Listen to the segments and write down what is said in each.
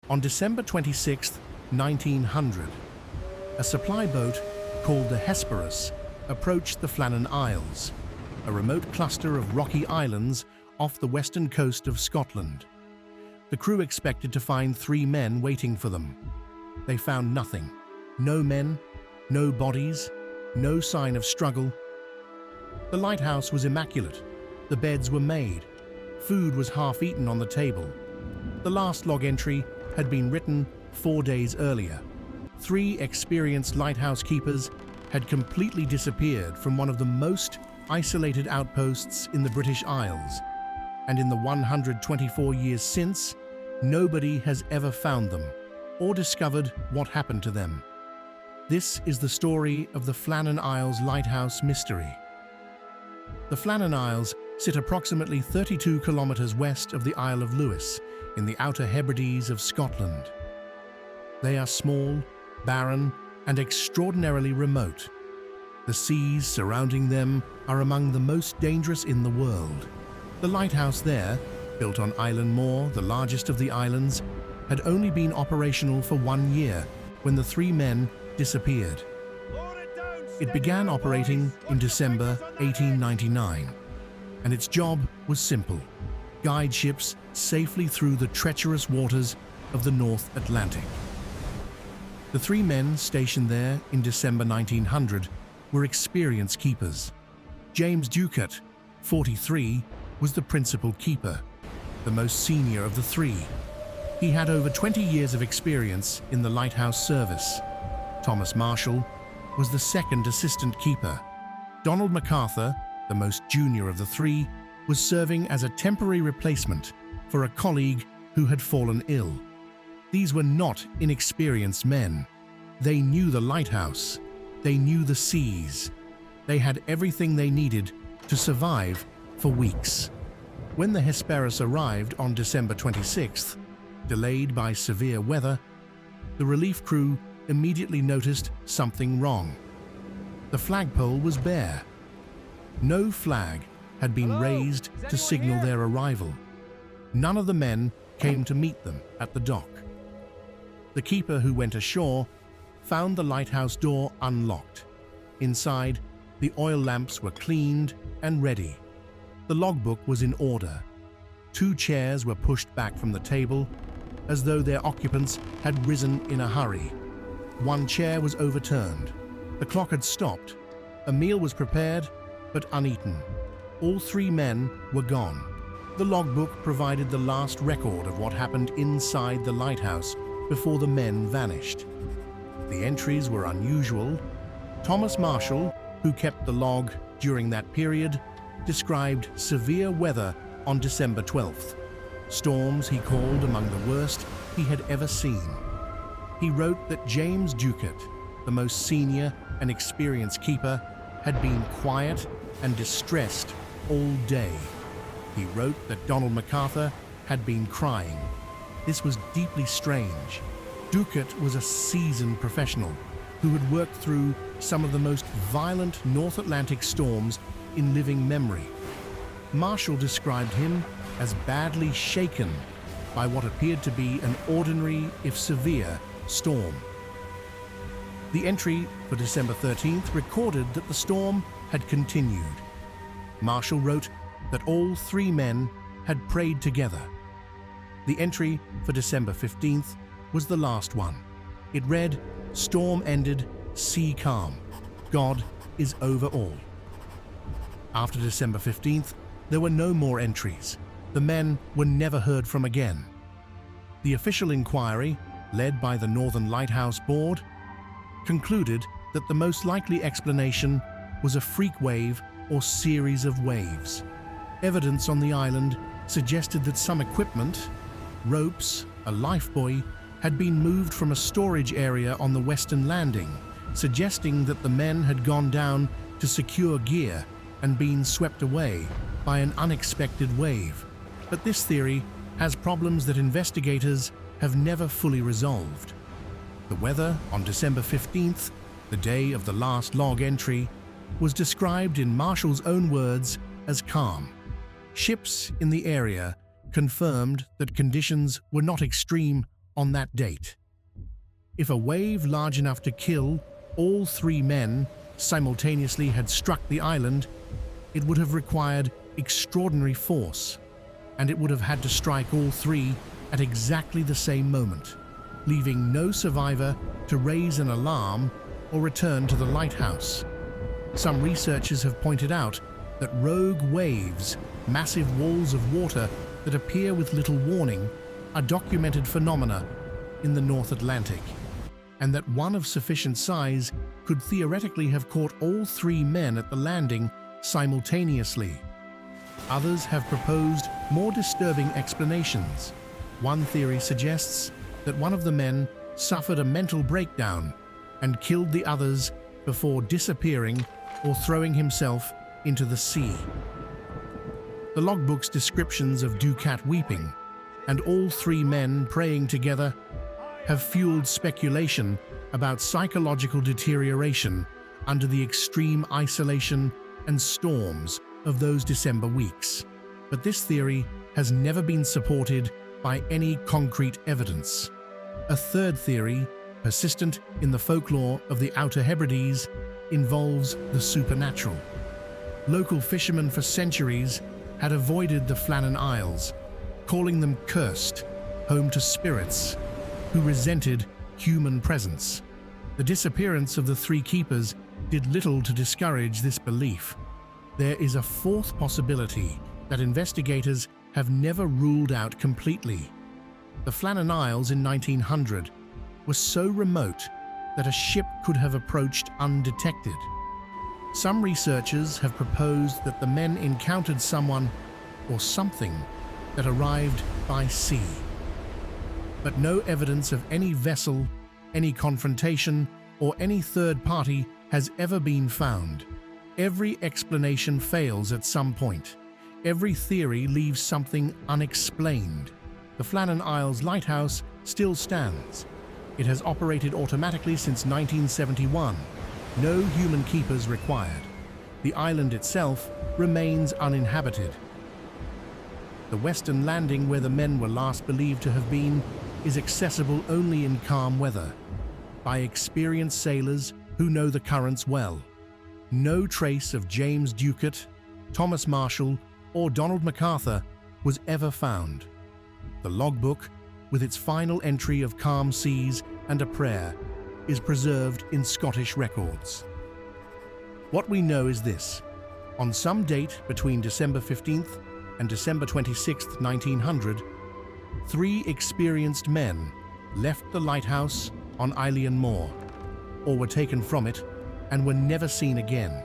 On December 26, 1900, a supply boat called the Hesperus approached the Flannan Isles, a remote cluster of rocky islands off the western coast of Scotland. The crew expected to find 3 men waiting for them. They found nothing. No men, no bodies, no sign of struggle. The lighthouse was immaculate. The beds were made. Food was half-eaten on the table. The last log entry had been written 4 days earlier. 3 experienced lighthouse keepers had completely disappeared from one of the most isolated outposts in the British Isles, and in the 124 years since, nobody has ever found them or discovered what happened to them. This is the story of the Flannan Isles Lighthouse Mystery. The Flannan Isles sit approximately 32 kilometers west of the Isle of Lewis in the Outer Hebrides of Scotland. They are small, barren, and extraordinarily remote. The seas surrounding them are among the most dangerous in the world. The lighthouse there, built on Island Moor, the largest of the islands, had only been operational for 1 year when the 3 men disappeared. It began operating in December 1899, and its job was simple: guide ships safely through the treacherous waters of the North Atlantic. The 3 men stationed there in December 1900 were experienced keepers. James Ducat, 43, was the principal keeper, the most senior of the 3. He had over 20 years of experience in the lighthouse service. Thomas Marshall was the second assistant keeper. Donald MacArthur, the most junior of the 3, was serving as a temporary replacement for a colleague who had fallen ill. These were not inexperienced men. They knew the lighthouse. They knew the seas. They had everything they needed to survive for weeks. When the Hesperus arrived on December 26th, delayed by severe weather, the relief crew immediately noticed something wrong. The flagpole was bare. No flag had been raised to signal their arrival. None of the men came to meet them at the dock. The keeper who went ashore found the lighthouse door unlocked. Inside, the oil lamps were cleaned and ready. The logbook was in order. 2 chairs were pushed back from the table, as though their occupants had risen in a hurry. 1 chair was overturned. The clock had stopped. A meal was prepared, but uneaten. All 3 men were gone. The logbook provided the last record of what happened inside the lighthouse before the men vanished. The entries were unusual. Thomas Marshall, who kept the log during that period, described severe weather on December 12th. Storms he called among the worst he had ever seen. He wrote that James Ducat, the most senior and experienced keeper, had been quiet and distressed all day. He wrote that Donald MacArthur had been crying. This was deeply strange. Ducat was a seasoned professional who had worked through some of the most violent North Atlantic storms in living memory. Marshall described him as badly shaken by what appeared to be an ordinary, if severe, storm. The entry for December 13th recorded that the storm had continued. Marshall wrote that all 3 men had prayed together. The entry for December 15th was the last one. It read, "Storm ended, sea calm. God is over all." After December 15th, there were no more entries. The men were never heard from again. The official inquiry, led by the Northern Lighthouse Board, concluded that the most likely explanation was a freak wave or series of waves. Evidence on the island suggested that some equipment, ropes, a lifebuoy, had been moved from a storage area on the western landing, suggesting that the men had gone down to secure gear and been swept away by an unexpected wave. But this theory has problems that investigators have never fully resolved. The weather on December 15th, the day of the last log entry, was described in Marshall's own words as calm. Ships in the area confirmed that conditions were not extreme on that date. If a wave large enough to kill all 3 men simultaneously had struck the island, it would have required extraordinary force, and it would have had to strike all 3 at exactly the same moment, leaving no survivor to raise an alarm or return to the lighthouse. Some researchers have pointed out that rogue waves, massive walls of water that appear with little warning, are documented phenomena in the North Atlantic, and that one of sufficient size could theoretically have caught all 3 men at the landing simultaneously. Others have proposed more disturbing explanations. One theory suggests that one of the men suffered a mental breakdown and killed the others before disappearing or throwing himself into the sea. The logbook's descriptions of Ducat weeping and all 3 men praying together have fueled speculation about psychological deterioration under the extreme isolation and storms of those December weeks. But this theory has never been supported by any concrete evidence. A third theory, persistent in the folklore of the Outer Hebrides, involves the supernatural. Local fishermen for centuries had avoided the Flannan Isles, calling them cursed, home to spirits who resented human presence. The disappearance of the 3 keepers did little to discourage this belief. There is a fourth possibility that investigators have never ruled out completely. The Flannan Isles in 1900 were so remote that a ship could have approached undetected. Some researchers have proposed that the men encountered someone or something that arrived by sea. But no evidence of any vessel, any confrontation, or any third party has ever been found. Every explanation fails at some point. Every theory leaves something unexplained. The Flannan Isles Lighthouse still stands. It has operated automatically since 1971. No human keepers required. The island itself remains uninhabited. The western landing, where the men were last believed to have been, is accessible only in calm weather, by experienced sailors who know the currents well. No trace of James Ducat, Thomas Marshall, or Donald MacArthur was ever found. The logbook, with its final entry of calm seas and a prayer, is preserved in Scottish records. What we know is this: on some date between December 15th and December 26th, 1900, 3 experienced men left the lighthouse on Eilean Moor, or were taken from it and were never seen again.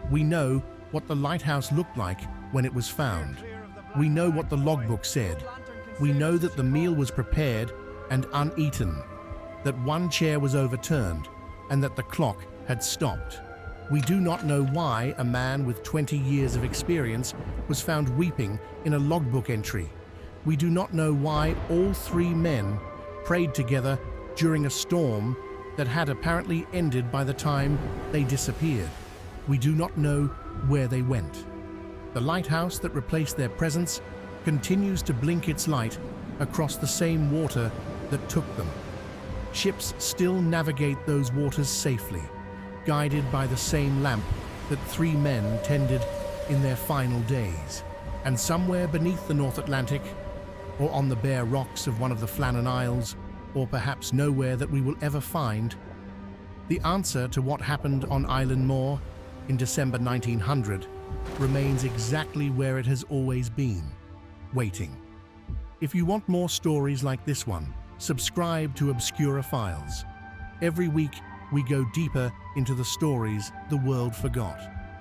We know what the lighthouse looked like when it was found. We know what the logbook said. We know that the meal was prepared and uneaten, that one chair was overturned, and that the clock had stopped. We do not know why a man with 20 years of experience was found weeping in a logbook entry. We do not know why all 3 men prayed together during a storm that had apparently ended by the time they disappeared. We do not know where they went. The lighthouse that replaced their presence continues to blink its light across the same water that took them. Ships still navigate those waters safely, guided by the same lamp that 3 men tended in their final days. And somewhere beneath the North Atlantic, or on the bare rocks of one of the Flannan Isles, or perhaps nowhere that we will ever find, the answer to what happened on Eilean Moor in December 1900 remains exactly where it has always been, waiting. If you want more stories like this one, subscribe to Obscura Files. Every week, we go deeper into the stories the world forgot.